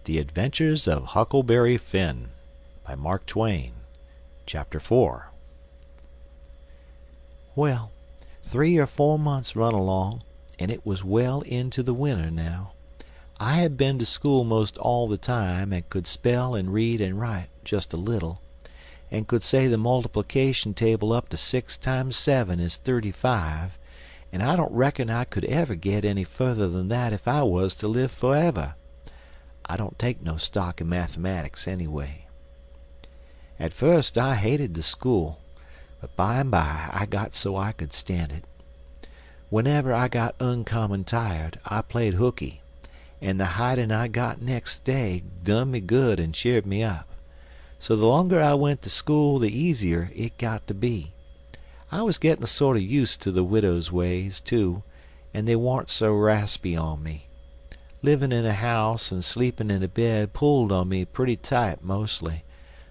The Adventures of Huckleberry Finn by Mark Twain. Chapter 4. Well, 3 or 4 months run along, and it was well into the winter now. I had been to school most all the time, and could spell and read and write just a little, and could say the multiplication table up to 6 times 7 is 35, and I don't reckon I could ever get any further than that if I was to live forever. I don't take no stock in mathematics anyway. At first I hated the school, but by and by I got so I could stand it. Whenever I got uncommon tired, I played hooky, and the hiding I got next day done me good and cheered me up. So the longer I went to school, the easier it got to be. I was getting sort of used to the widow's ways, too, and they warn't so raspy on me. Living in a house and sleeping in a bed pulled on me pretty tight mostly,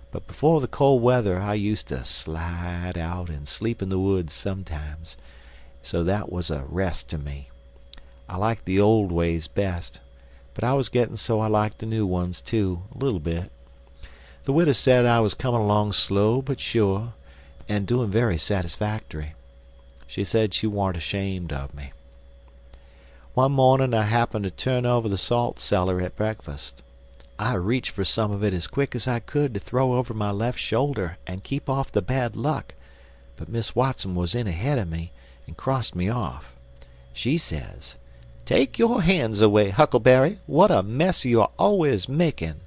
but before the cold weather I used to slide out and sleep in the woods sometimes, so that was a rest to me. I liked the old ways best, but I was getting so I liked the new ones too, a little bit. The widow said I was coming along slow but sure, and doing very satisfactory. She said she warn't ashamed of me. One morning I happened to turn over the salt cellar at breakfast. I reached for some of it as quick as I could to throw over my left shoulder and keep off the bad luck, but Miss Watson was in ahead of me and crossed me off. She says, "Take your hands away, Huckleberry. What a mess you're always making."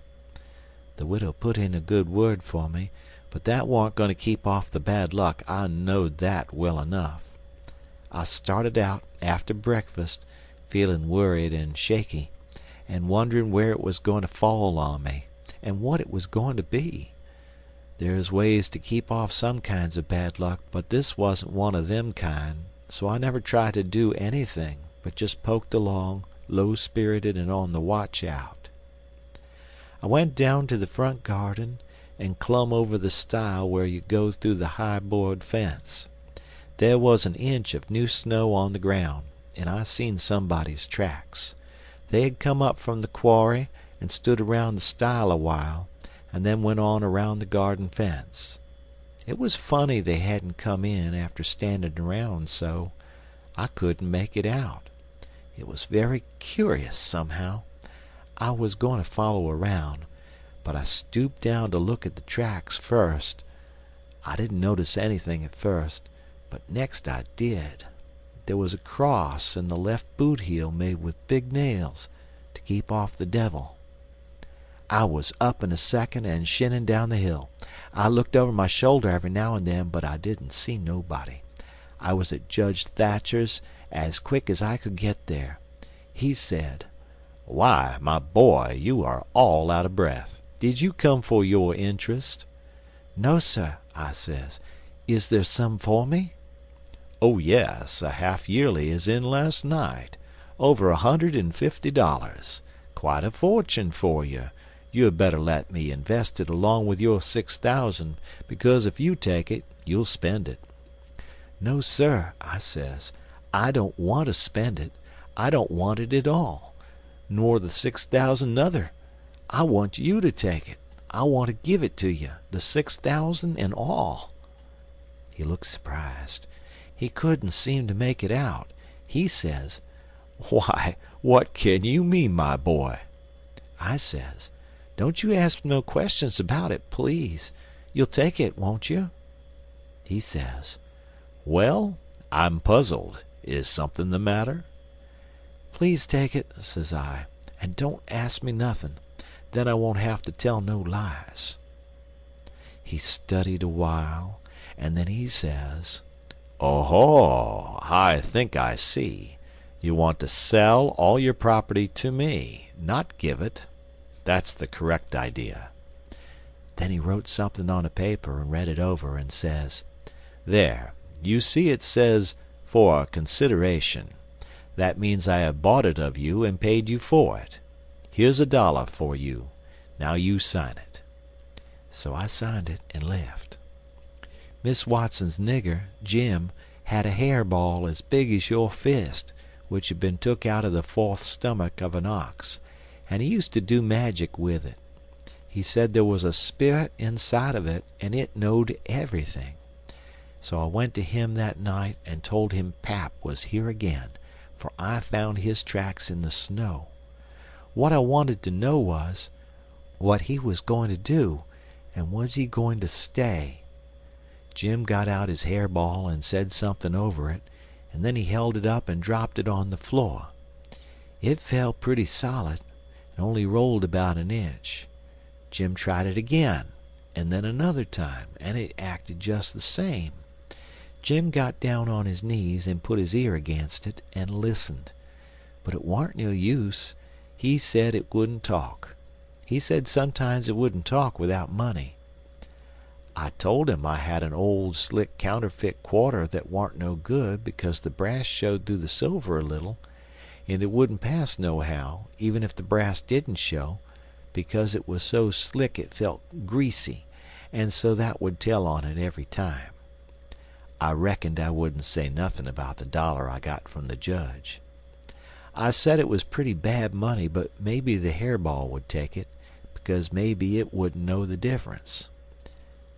The widow put in a good word for me, but that warn't going to keep off the bad luck. I knowed that well enough. I started out after breakfast, feeling worried and shaky, and wondering where it was going to fall on me, and what it was going to be. There's ways to keep off some kinds of bad luck, but this wasn't one of them kind, so I never tried to do anything, but just poked along, low-spirited and on the watch out. I went down to the front garden and clumb over the stile where you go through the high board fence. There was an inch of new snow on the ground, and I seen somebody's tracks. They had come up from the quarry and stood around the stile a while, and then went on around the garden fence. It was funny they hadn't come in after standing around so. I couldn't make it out. It was very curious somehow. I was going to follow around, but I stooped down to look at the tracks first. I didn't notice anything at first, but next I did. There was a cross in the left boot heel made with big nails to keep off the devil. I was up in a second and shinning down the hill. I looked over my shoulder every now and then, but I didn't see nobody. I was at Judge Thatcher's as quick as I could get there. He said, "Why, my boy, you are all out of breath. Did you come for your interest?" "No, sir," I says. "Is there some for me?" "Oh, yes, a half-yearly is in last night. Over $150. Quite a fortune for you. You had better let me invest it along with your 6,000, because if you take it, you'll spend it." "No, sir," I says. "I don't want to spend it. I don't want it at all. Nor the 6,000 nuther. I want you to take it. I want to give it to you, the 6,000 and all." He looked surprised. He couldn't seem to make it out. He says, "Why, what can you mean, my boy?" I says, "Don't you ask no questions about it, please. You'll take it, won't you?" He says, "Well, I'm puzzled. Is something the matter?" "Please take it," says I, "and don't ask me nothing. Then I won't have to tell no lies." He studied a while, and then he says, "Oh, I think I see. You want to sell all your property to me, not give it. That's the correct idea." Then he wrote something on a paper and read it over and says, "There, you see it says, 'For consideration.' That means I have bought it of you and paid you for it. Here's $1 for you. Now you sign it." So I signed it and left. Miss Watson's nigger, Jim, had a hairball as big as your fist, which had been took out of the fourth stomach of an ox, and he used to do magic with it. He said there was a spirit inside of it, and it knowed everything. So I went to him that night and told him Pap was here again, for I found his tracks in the snow. What I wanted to know was, what he was going to do, and was he going to stay? Jim got out his hairball and said something over it, and then he held it up and dropped it on the floor. It fell pretty solid, and only rolled about an inch. Jim tried it again, and then another time, and it acted just the same. Jim got down on his knees and put his ear against it and listened. But it warn't no use. He said it wouldn't talk. He said sometimes it wouldn't talk without money. I told him I had an old slick counterfeit quarter that warn't no good because the brass showed through the silver a little, and it wouldn't pass nohow, even if the brass didn't show, because it was so slick it felt greasy, and so that would tell on it every time. I reckoned I wouldn't say nothing about the dollar I got from the judge. I said it was pretty bad money, but maybe the hairball would take it, because maybe it wouldn't know the difference.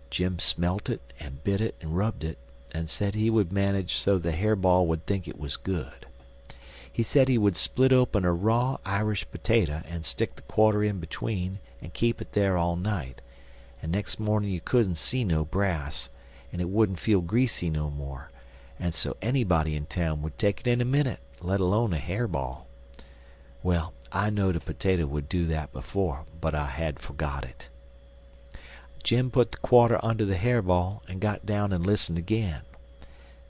Jim smelt it and bit it and rubbed it, and said he would manage so the hairball would think it was good. He said he would split open a raw Irish potato and stick the quarter in between and keep it there all night, and next morning you couldn't see no brass, and it wouldn't feel greasy no more, and so anybody in town would take it in a minute, let alone a hairball. Well, I knowed a potato would do that before, but I had forgot it. Jim put the quarter under the hairball and got down and listened again.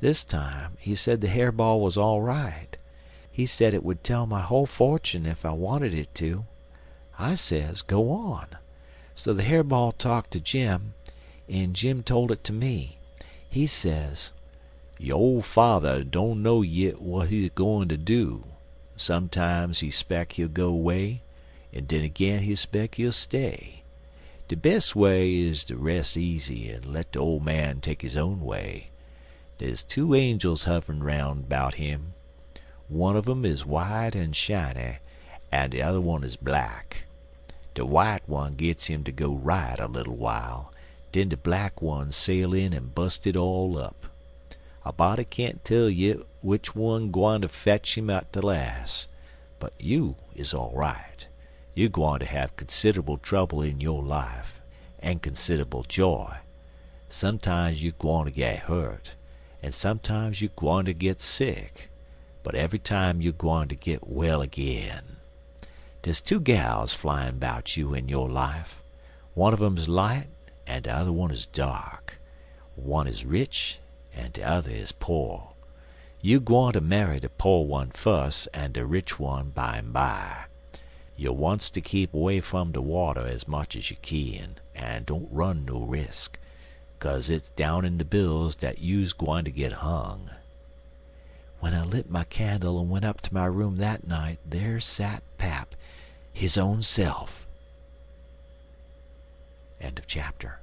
This time he said the hairball was all right. He said it would tell my whole fortune if I wanted it to. I says, go on. So the hairball talked to Jim, and Jim told it to me. He says, "Your old father don't know yit what he's going to do. Sometimes he spec he'll go away, and then again he spec he'll stay. De best way is to rest easy and let the old man take his own way. There's two angels hovering round 'bout him. One of 'em is white and shiny, and the other one is black. The white one gets him to go right a little while, den the black one sail in and bust it all up. A body can't tell you which one gwine to fetch him at the last, but you is all right. You gwine to have considerable trouble in your life, and considerable joy. Sometimes you gwine to get hurt, and sometimes you gwine to get sick, but every time you gwine to get well again. There's two gals flyin' 'bout you in your life. One of 'em's light, and the other one is dark. One is rich, and the other is poor. You gwine to marry the poor one fust, and the rich one by. You wants to keep away from the water as much as you kin, and don't run no risk, 'cause it's down in the bills that you's gwine to get hung." When I lit my candle and went up to my room that night, there sat Pap, his own self. End of chapter.